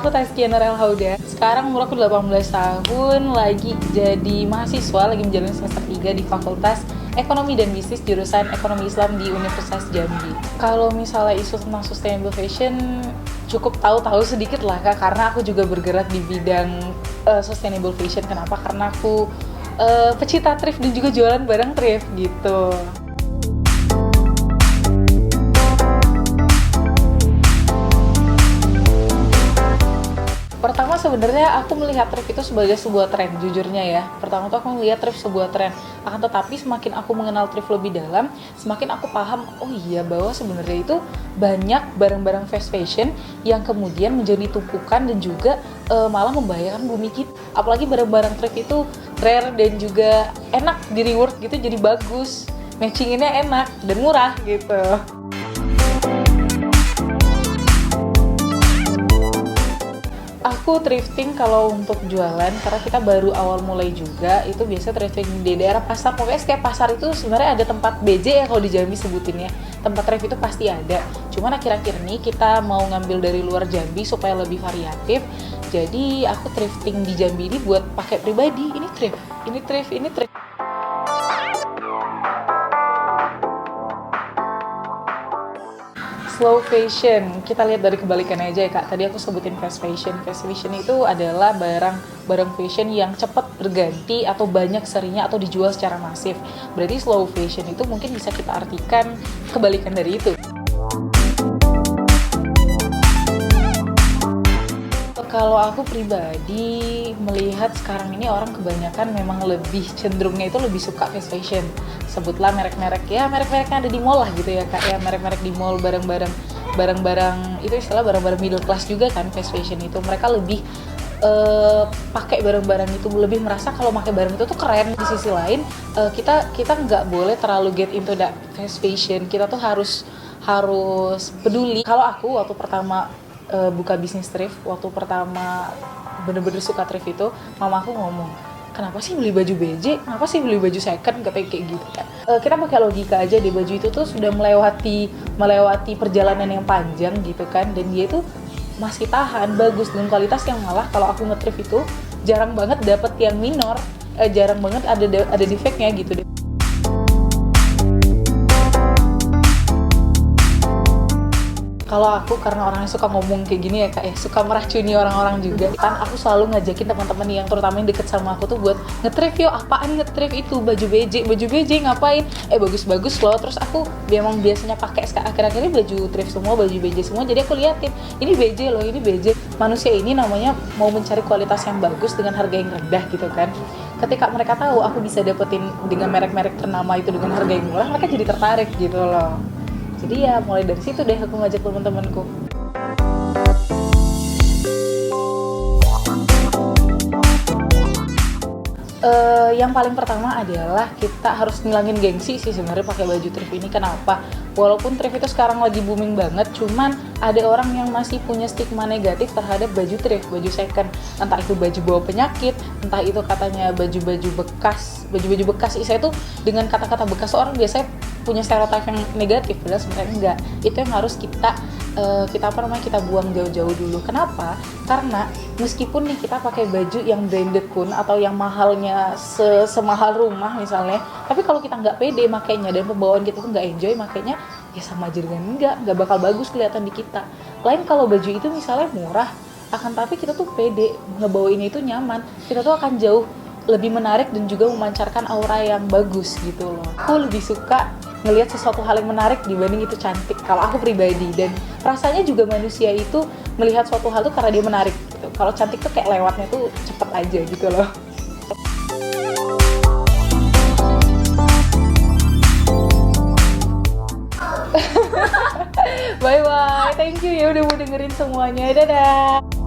Nama aku Taskia Nurel Hauda. Sekarang umur aku 18 tahun, lagi jadi mahasiswa, lagi menjalani semester 3 di Fakultas Ekonomi dan Bisnis jurusan Ekonomi Islam di Universitas Jambi. Kalau misalnya isu tentang sustainable fashion, cukup tahu sedikit lah Kak, karena aku juga bergerak di bidang sustainable fashion. Kenapa? Karena aku pecinta thrift dan juga jualan barang thrift gitu. Pertama sebenarnya aku melihat thrift itu sebagai sebuah tren, jujurnya ya. Pertama tuh aku melihat thrift sebuah tren. Akan tetapi semakin aku mengenal thrift lebih dalam, semakin aku paham, oh iya bahwa sebenarnya itu banyak barang-barang fast fashion yang kemudian menjadi tumpukan dan juga malah membahayakan bumi kita. Apalagi barang-barang thrift itu rare dan juga enak di reward gitu, jadi bagus. Matchinginnya enak dan murah gitu. Aku thrifting kalau untuk jualan, karena kita baru awal mulai juga, itu biasa thrifting di daerah pasar. Pokoknya setiap pasar itu sebenarnya ada tempat BJ ya kalau di Jambi sebutinnya. Tempat thrift itu pasti ada. Cuman akhir-akhir ini kita mau ngambil dari luar Jambi supaya lebih variatif. Jadi aku thrifting di Jambi ini buat pakai pribadi. Ini thrift, ini thrift, ini thrift. Slow fashion, kita lihat dari kebalikannya aja ya Kak. Tadi aku sebutin fast fashion. Fast fashion itu adalah barang fashion yang cepat berganti atau banyak serinya atau dijual secara masif. Berarti slow fashion itu mungkin bisa kita artikan kebalikan dari itu. Kalau aku pribadi melihat sekarang ini orang kebanyakan memang lebih cenderungnya itu lebih suka fast fashion. Sebutlah merek-merek ya, merek-merek yang ada di mall lah gitu ya Kak ya, merek-merek di mall, barang-barang itu istilah barang-barang middle class juga kan fast fashion itu. Mereka lebih pakai barang-barang itu, lebih merasa kalau pakai barang itu tuh keren. Di sisi lain kita nggak boleh terlalu get into that fast fashion. Kita tuh harus peduli. Kalau aku waktu pertama buka bisnis thrift, waktu pertama bener-bener suka thrift itu, mama aku ngomong, kenapa sih beli baju BJ, kenapa sih beli baju second, katanya kayak gitu kan. Kita pakai logika aja deh, baju itu tuh sudah melewati perjalanan yang panjang gitu kan, dan dia itu masih tahan, bagus, dengan kualitas yang malah kalau aku nge-thrift itu jarang banget dapet yang minor, jarang banget ada defeknya gitu deh. Kalau aku karena orangnya suka ngomong kayak gini ya Kak ya, suka meracuni orang-orang juga. Kan aku selalu ngajakin teman-teman yang terutama yang deket sama aku tuh buat nge-thrift yuk. Apaan nge-thrift itu? Baju BJ ngapain? Bagus-bagus loh. Terus aku memang biasanya pakai akhir-akhir ini baju thrift semua, baju BJ semua. Jadi aku liatin, ini BJ loh, ini BJ. Manusia ini namanya mau mencari kualitas yang bagus dengan harga yang rendah gitu kan. Ketika mereka tahu aku bisa dapetin dengan merek-merek ternama itu dengan harga yang murah, mereka jadi tertarik gitu loh. Jadi ya mulai dari situ deh aku ngajak teman-temanku. Yang paling pertama adalah kita harus ngilangin gengsi sih sebenarnya pakai baju thrift ini. Kenapa? Walaupun thrift itu sekarang lagi booming banget, cuman ada orang yang masih punya stigma negatif terhadap baju thrift, baju second. Entah itu baju bawa penyakit, entah itu katanya baju-baju bekas. Saya tuh dengan kata-kata bekas orang biasanya punya stereotip yang negatif, padahal sebenarnya enggak. Itu yang harus kita buang jauh-jauh dulu. Kenapa? Karena meskipun nih kita pakai baju yang branded pun atau yang mahalnya semahal rumah misalnya, tapi kalau kita nggak pede makainya dan pembawaan kita tuh nggak enjoy makainya, ya sama aja dengan nggak bakal bagus kelihatan di kita. Lain kalau baju itu misalnya murah, akan tapi kita tuh pede ngebawainnya itu nyaman, kita tuh akan jauh lebih menarik dan juga memancarkan aura yang bagus gitu loh. Aku lebih suka ngelihat sesuatu hal yang menarik dibanding itu cantik kalau aku pribadi, dan rasanya juga manusia itu melihat suatu hal tuh karena dia menarik gitu. Kalau cantik tuh kayak lewatnya tuh cepet aja gitu loh. Bye bye, thank you ya udah mau dengerin semuanya, dadah.